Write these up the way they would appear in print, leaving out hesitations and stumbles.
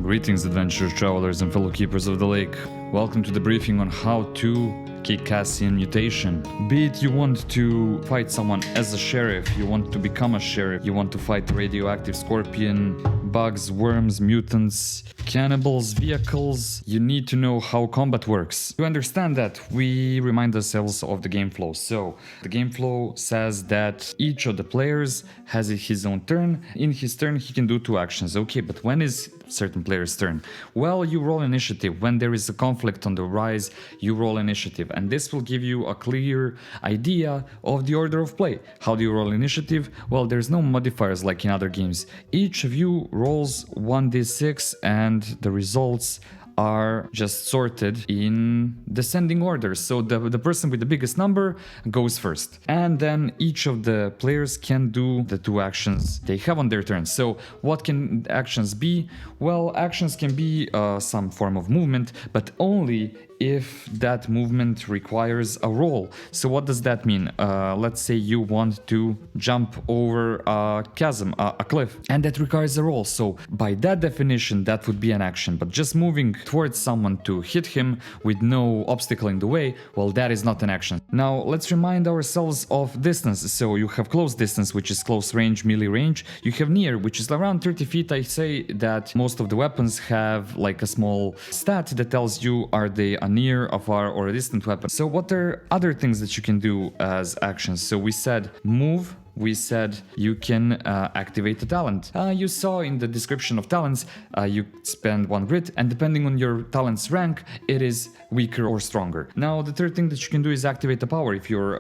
Greetings, adventurers, travelers, and fellow keepers of the lake. Welcome to the briefing on how to kick ass in Mutation. Be it you want to fight someone as a sheriff, you want to become a sheriff, you want to fight radioactive scorpion, bugs, worms, mutants, cannibals, vehicles, you need to know how combat works. To understand that, we remind ourselves of the game flow. So, the game flow says that each of the players has his own turn. In his turn, he can do two actions. Okay, but when is certain player's turn? Well, you roll initiative. When there is a conflict on the rise, you roll initiative. And this will give you a clear idea of the order of play. How do you roll initiative? Well, there's no modifiers like in other games. Each of you rolls 1d6 and the results are just sorted in descending order. So the person with the biggest number goes first. And then each of the players can do the two actions they have on their turn. So what can actions be? Well, actions can be some form of movement, but only if that movement requires a roll. So what does that mean? Let's say you want to jump over a chasm, a cliff, and that requires a roll. So by that definition, that would be an action. But just moving towards someone to hit him with no obstacle in the way, well, that is not an action. Now, let's remind ourselves of distance. So you have close distance, which is close range, melee range. You have near, which is around 30 feet. I say that most of the weapons have like a small stat that tells you are they a near, a far, or a distant weapon. So what are other things that you can do as actions? So we said move. We said you can activate a talent. You saw in the description of talents, you spend 1 grit, and depending on your talent's rank, it is weaker or stronger. Now, the third thing that you can do is activate a power. If you're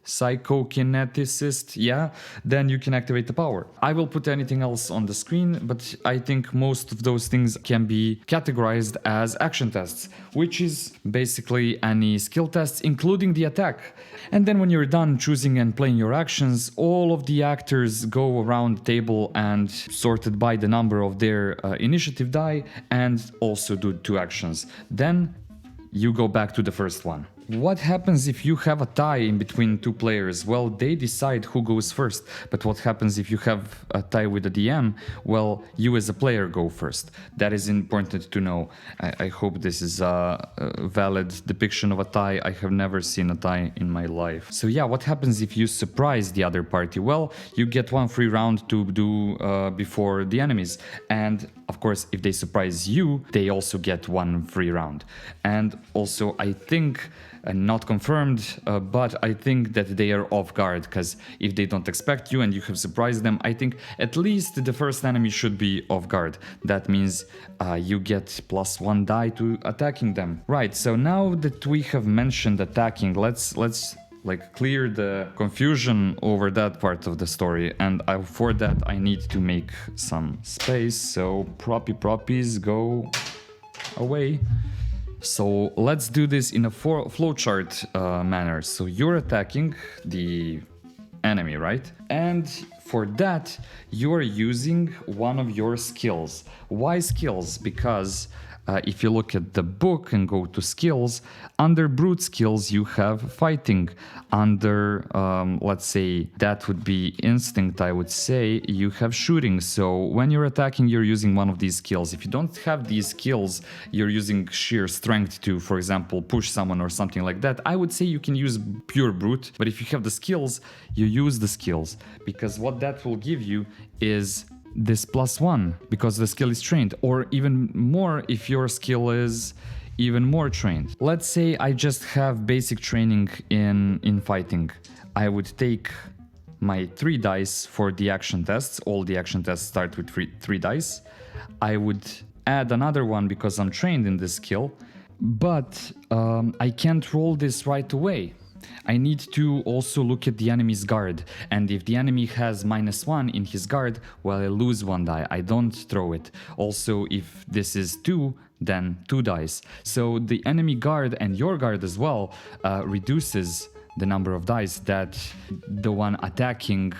psychokineticist, yeah, then you can activate the power. I will put anything else on the screen, but I think most of those things can be categorized as action tests, which is basically any skill tests, including the attack. And then when you're done choosing and playing your actions, all of the actors go around the table and sorted by the number of their initiative die and also do two actions. Then you go back to the first one. What happens if you have a tie in between two players? Well, they decide who goes first. But what happens if you have a tie with the DM? Well, you as a player go first. That is important to know. I hope this is a valid depiction of a tie. I have never seen a tie in my life. So yeah, what happens if you surprise the other party? Well, you get one free round to do before the enemies. And of course, if they surprise you, they also get one free round. And also, I think, not confirmed, but I think that they are off guard, because if they don't expect you and you have surprised them, I think at least the first enemy should be off guard. That means you get +1 die to attacking them. Right, so now that we have mentioned attacking, let's like clear the confusion over that part of the story, and for that I need to make some space, so proppies go away. So let's do this in a flowchart manner. So you're attacking the enemy, right? And for that, you're using one of your skills. Why skills? Because if you look at the book and go to skills, under brute skills you have fighting. Under, let's say, that would be instinct, I would say, you have shooting. So when you're attacking, you're using one of these skills. If you don't have these skills, you're using sheer strength to, for example, push someone or something like that. I would say you can use pure brute, but if you have the skills, you use the skills. Because what that will give you is this +1, because the skill is trained, or even more if your skill is even more trained. Let's say I just have basic training in fighting. I would take my 3 dice for the action tests. All the action tests start with 3 dice. I would add another one because I'm trained in this skill, but I can't roll this right away. I need to also look at the enemy's guard, and if the enemy has -1 in his guard, well, I lose 1 die, I don't throw it. Also, if this is 2, then 2 dice. So the enemy guard and your guard as well reduces the number of dice that the one attacking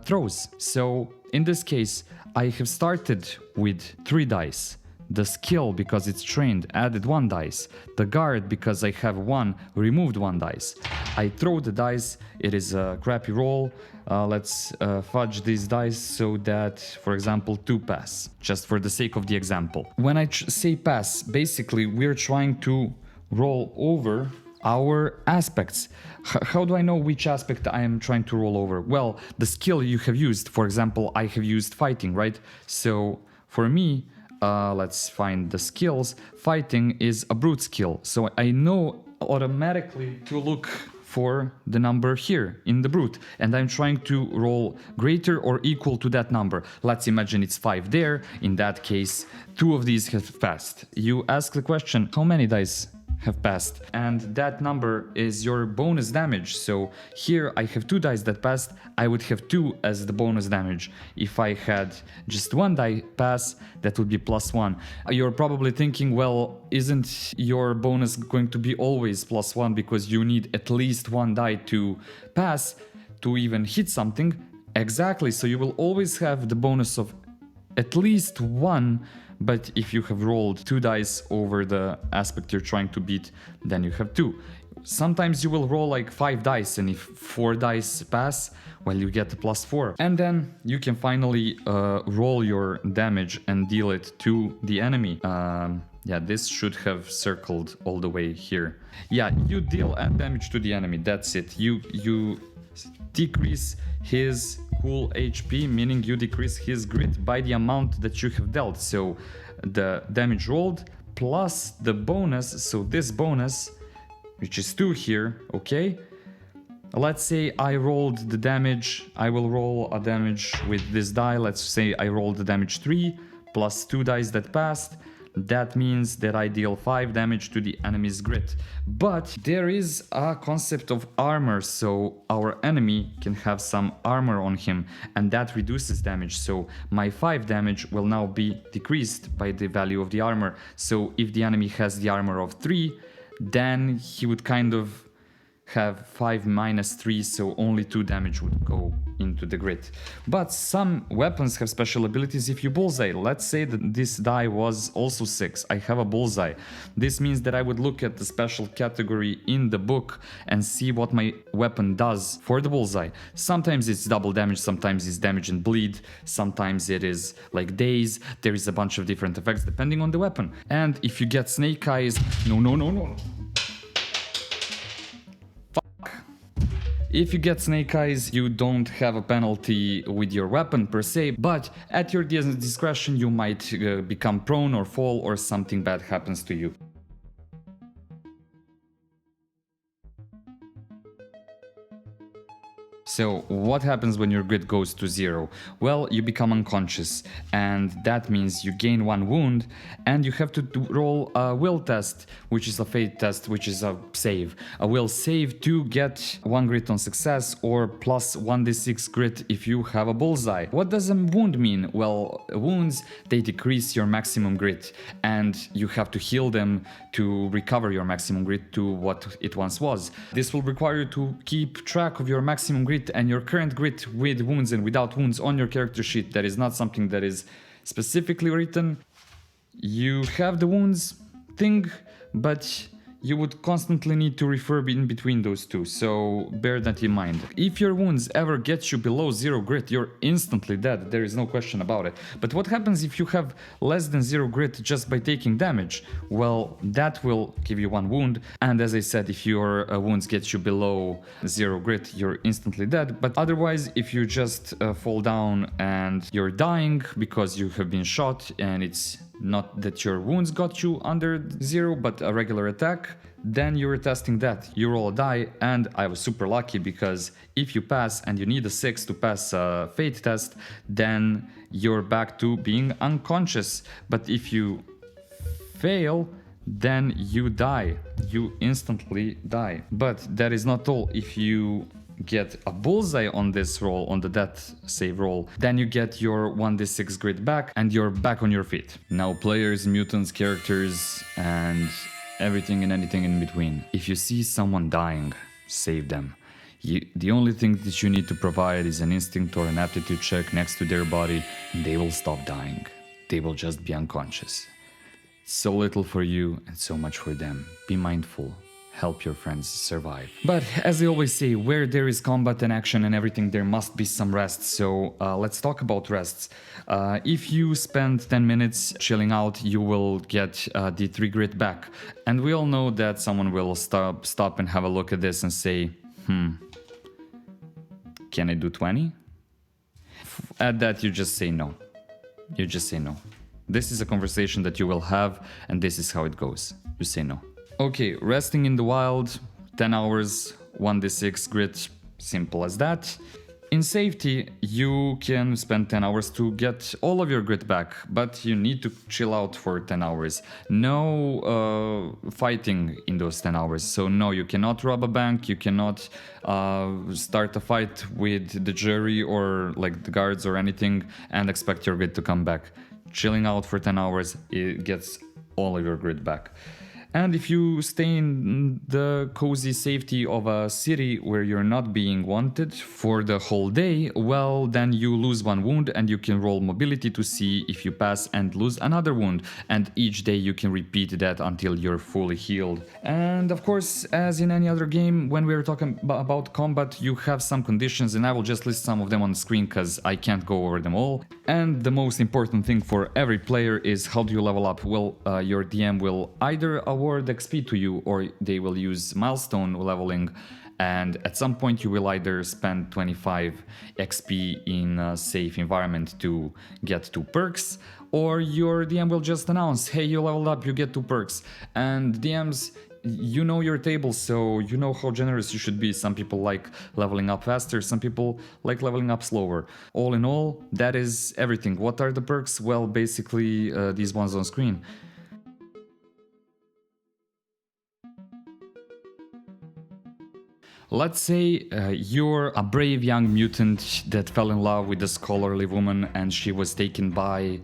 throws. So in this case, I have started with 3 dice. The skill, because it's trained, added 1 dice. The guard, because I have 1, removed 1 dice. I throw the dice, it is a crappy roll. Let's fudge these dice so that, for example, 2 pass, just for the sake of the example. When I say pass, basically we're trying to roll over our aspects. How do I know which aspect I am trying to roll over? Well, the skill you have used. For example, I have used fighting, right? So for me, let's find the skills. Fighting is a brute skill, so I know automatically to look for the number here in the brute, and I'm trying to roll greater or equal to that number. Let's imagine it's 5 there. In that case, 2 of these have passed. You ask the question, how many dice have passed? And that number is your bonus damage. So here I have 2 dice that passed. I would have 2 as the bonus damage. If I had just 1 die pass, that would be +1. You're probably thinking, well, isn't your bonus going to be always +1 because you need at least 1 die to pass to even hit something? Exactly. So you will always have the bonus of at least 1. But if you have rolled 2 dice over the aspect you're trying to beat, then you have 2. Sometimes you will roll like 5 dice, and if 4 dice pass, well, you get a +4. And then you can finally roll your damage and deal it to the enemy. Yeah, this should have circled all the way here. Yeah, you deal damage to the enemy, that's it. You decrease his cool HP, meaning you decrease his grit by the amount that you have dealt. So the damage rolled plus the bonus, so this bonus, which is 2 here, okay? Let's say I rolled the damage, I will roll a damage with this die. Let's say I rolled the damage 3 plus 2 dice that passed. That means that I deal 5 damage to the enemy's grit. But there is a concept of armor, so our enemy can have some armor on him, and that reduces damage. So my 5 damage will now be decreased by the value of the armor. So if the enemy has the armor of 3, then he would kind of have 5 minus 3, so only 2 damage would go into the grit. But some weapons have special abilities if you bullseye. Let's say that this die was also 6. I have a bullseye. This means that I would look at the special category in the book and see what my weapon does for the bullseye. Sometimes it's double damage, sometimes it's damage and bleed, sometimes it is like daze. There is a bunch of different effects depending on the weapon. And if you get snake eyes, no. If you get snake eyes, you don't have a penalty with your weapon per se, but at your discretion you might become prone or fall or something bad happens to you. So what happens when your grit goes to 0? Well, you become unconscious, and that means you gain 1 wound, and you have to roll a will test, which is a fate test, which is a save. A will save to get 1 grit on success, or plus 1d6 grit if you have a bullseye. What does a wound mean? Well, wounds, they decrease your maximum grit, and you have to heal them to recover your maximum grit to what it once was. This will require you to keep track of your maximum grit and your current grit with wounds and without wounds on your character sheet. That is not something that is specifically written. You have the wounds thing, but you would constantly need to refer in between those two, so bear that in mind. If your wounds ever get you below 0 grit, you're instantly dead, there is no question about it. But what happens if you have less than 0 grit just by taking damage? Well, that will give you 1 wound, and as I said, if your wounds get you below 0 grit, you're instantly dead. But otherwise, if you just fall down and you're dying because you have been shot and it's not that your wounds got you under 0, but a regular attack, then you're testing that. You roll a die, and I was super lucky because if you pass and you need a 6 to pass a fate test, then you're back to being unconscious. But if you fail, then you die. You instantly die. But that is not all. If you get a bullseye on this roll, on the death save roll, then you get your 1d6 grit back and you're back on your feet. Now players, mutants, characters, and everything and anything in between. If you see someone dying, save them. The only thing that you need to provide is an instinct or an aptitude check next to their body, and they will stop dying. They will just be unconscious. So little for you and so much for them. Be mindful. help your friends survive. But as I always say, where there is combat and action and everything, there must be some rest. So let's talk about rests. If you spend 10 minutes chilling out, you will get the 3 grit back. And we all know that someone will stop and have a look at this and say, can I do 20? At that, you just say no. You just say no. This is a conversation that you will have, and this is how it goes. You say no. Okay, resting in the wild, 10 hours, 1d6 grit, simple as that. In safety, you can spend 10 hours to get all of your grit back, but you need to chill out for 10 hours. No fighting in those 10 hours. So no, you cannot rob a bank, you cannot start a fight with the jury or like the guards or anything and expect your grit to come back. Chilling out for 10 hours, it gets all of your grit back. And if you stay in the cozy safety of a city where you're not being wanted for the whole day, well, then you lose 1 wound and you can roll mobility to see if you pass and lose another wound. And each day you can repeat that until you're fully healed. And of course, as in any other game, when we're talking about combat, you have some conditions, and I will just list some of them on the screen because I can't go over them all. And the most important thing for every player is how do you level up? Well, your DM will either award XP to you, or they will use milestone leveling, and at some point you will either spend 25 XP in a safe environment to get 2 perks, or your DM will just announce, hey, you leveled up, you get 2 perks. And DMs, you know your table, so you know how generous you should be. Some people like leveling up faster, some people like leveling up slower. All in all, that is everything. What are the perks? Well, basically these ones on screen. Let's say you're a brave young mutant that fell in love with a scholarly woman and she was taken by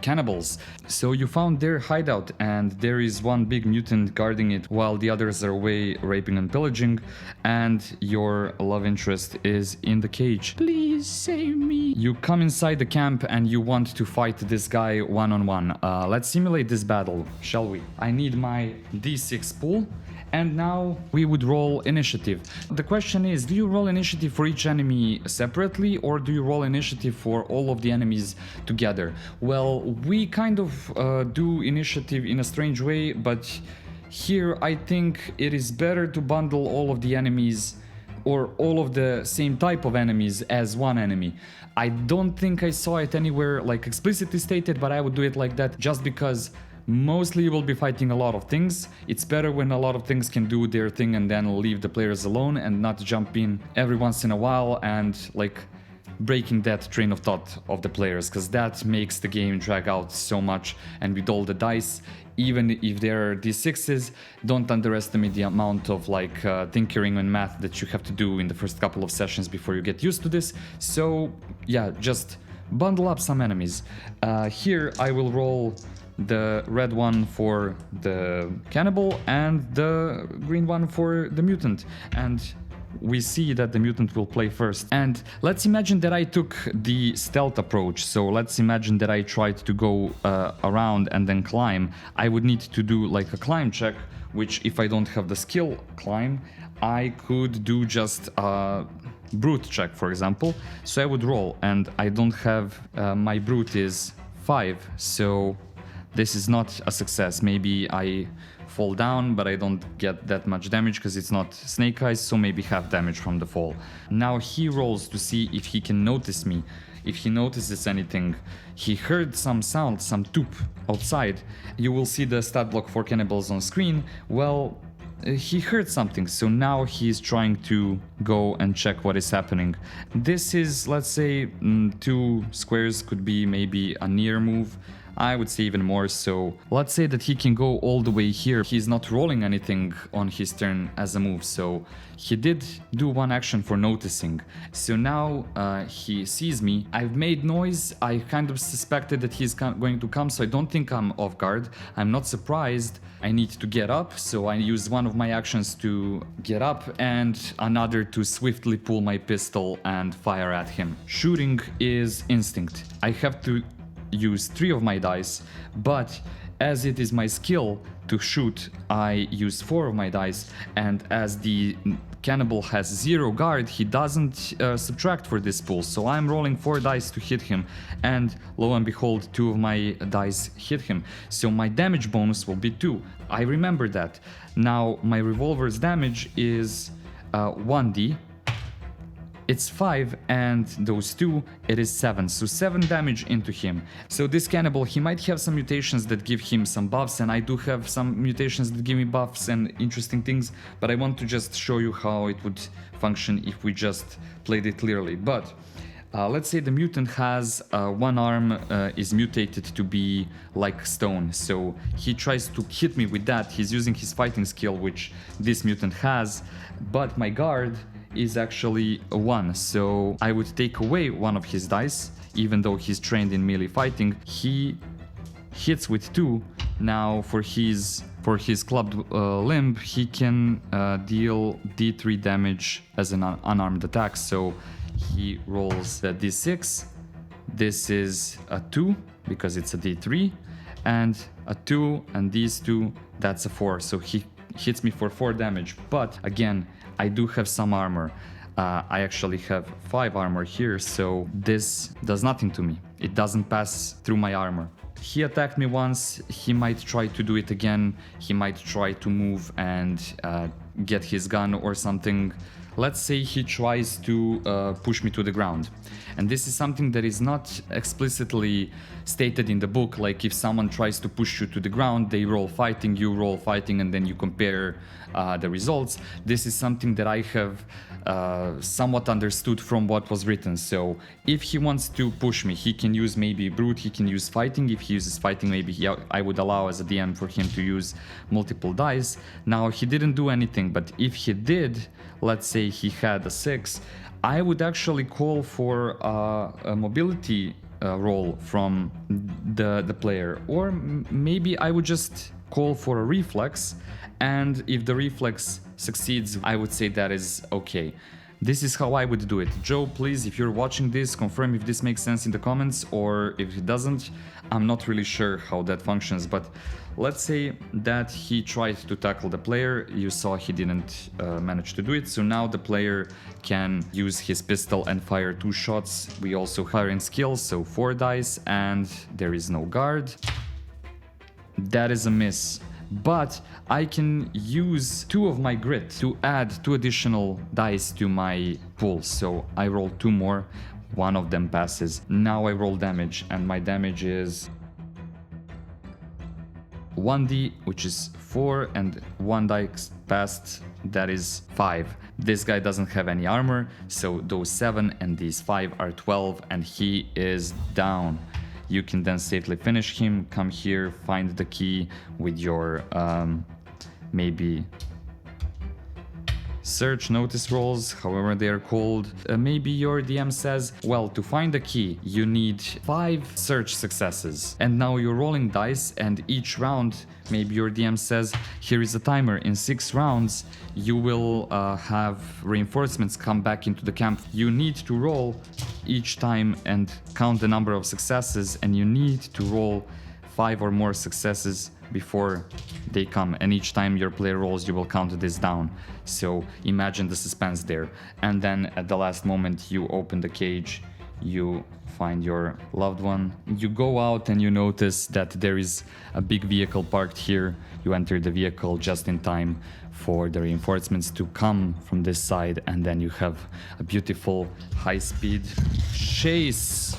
cannibals. So you found their hideout and there is one big mutant guarding it while the others are away raping and pillaging, and your love interest is in the cage. Please save me. You come inside the camp and you want to fight this guy one-on-one. Let's simulate this battle, shall we? I need my D6 pool. And now we would roll initiative. The question is, do you roll initiative for each enemy separately, or do you roll initiative for all of the enemies together? Well, we kind of do initiative in a strange way, but here I think it is better to bundle all of the enemies or all of the same type of enemies as one enemy. I don't think I saw it anywhere like explicitly stated, but I would do it like that just because mostly you will be fighting a lot of things. It's better when a lot of things can do their thing and then leave the players alone and not jump in every once in a while and like breaking that train of thought of the players, because that makes the game drag out so much. And with all the dice, even if there are d6s, don't underestimate the amount of like tinkering and math that you have to do in the first couple of sessions before you get used to this. So yeah, just bundle up some enemies. Here I will roll the red one for the cannibal and the green one for the mutant, and we see that the mutant will play first. And let's imagine that I took the stealth approach. So let's imagine that I tried to go around and then climb. I would need to do like a climb check, which if I don't have the skill climb, I could do just a brute check, for example. So I would roll, and I don't have my brute is 5, so this is not a success. Maybe I fall down, but I don't get that much damage because it's not snake eyes, so maybe half damage from the fall. Now he rolls to see if he can notice me. If he notices anything, he heard some sound, some toop outside. You will see the stat block for cannibals on screen. Well, he heard something, so now he's trying to go and check what is happening. This is, let's say, 2 squares could be maybe a near move. I would say even more, so let's say that he can go all the way here. He's not rolling anything on his turn as a move, so he did do one action for noticing. So now he sees me. I've made noise. I kind of suspected that he's going to come, so I don't think I'm off guard. I'm not surprised. I need to get up, so I use one of my actions to get up and another to swiftly pull my pistol and fire at him. Shooting is instinct. I have to use 3 of my dice, but as it is my skill to shoot, I use 4 of my dice, and as the cannibal has 0 guard, he doesn't subtract for this pool, so I'm rolling 4 dice to hit him, and lo and behold, 2 of my dice hit him, so my damage bonus will be 2. I remember that. Now my revolver's damage is 1d. It's 5, and those 2, it is 7, so 7 damage into him. So this cannibal, he might have some mutations that give him some buffs, and I do have some mutations that give me buffs and interesting things, but I want to just show you how it would function if we just played it clearly. But let's say the mutant has one arm is mutated to be like stone, so he tries to hit me with that. He's using his fighting skill, which this mutant has, but my guard is actually a 1, so I would take away one of his dice, even though he's trained in melee fighting. He hits with 2. Now for his clubbed limb, he can deal d3 damage as an unarmed attack, so he rolls the d6. This is a 2 because it's a d3, and a 2, and these 2, that's a 4, so he hits me for 4 damage. But again, I do have some armor. I actually have 5 armor here, so this does nothing to me. It doesn't pass through my armor. He attacked me once, he might try to do it again, he might try to move and get his gun or something. Let's say he tries to push me to the ground. And this is something that is not explicitly stated in the book, like if someone tries to push you to the ground, they roll fighting, you roll fighting, and then you compare the results. This is something that I have somewhat understood from what was written. So if he wants to push me, he can use maybe brute, he can use fighting. If he uses fighting, maybe I would allow as a DM for him to use multiple dice. Now he didn't do anything, but if he did, let's say he had a 6, I would actually call for a mobility roll from the player, or maybe I would just call for a reflex, and if the reflex succeeds, I would say that is okay. This is how I would do it. Joe, please, if you're watching this, confirm if this makes sense in the comments, or if it doesn't. I'm not really sure how that functions, but let's say that he tried to tackle the player. You saw he didn't manage to do it, so now the player can use his pistol and fire 2 shots. We also fire in skill, so 4 dice, and there is no guard. That is a miss. But I can use 2 of my grit to add 2 additional dice to my pool. So I roll 2 more, 1 of them passes. Now I roll damage, and my damage is 1d, which is 4, and 1 dice passed, that is 5. This guy doesn't have any armor, so those 7 and these 5 are 12, and he is down. You can then safely finish him. Come here, find the key with your maybe search notice rolls, however they are called. Maybe your DM says, well, to find the key, you need 5 search successes. And now you're rolling dice, and each round, maybe your DM says, here is a timer. In 6 rounds, you will have reinforcements come back into the camp. You need to roll each time and count the number of successes, and you need to roll 5 or more successes before they come, and each time your player rolls, you will count this down. So imagine the suspense there. And then at the last moment, you open the cage, you find your loved one, you go out and you notice that there is a big vehicle parked here. You enter the vehicle just in time for the reinforcements to come from this side, and then you have a beautiful high-speed chase.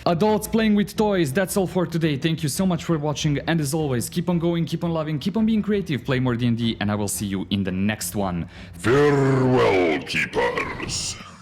Adults playing with toys, that's all for today. Thank you so much for watching, and as always, keep on going, keep on loving, keep on being creative, play more D&D, and I will see you in the next one. Farewell, keepers.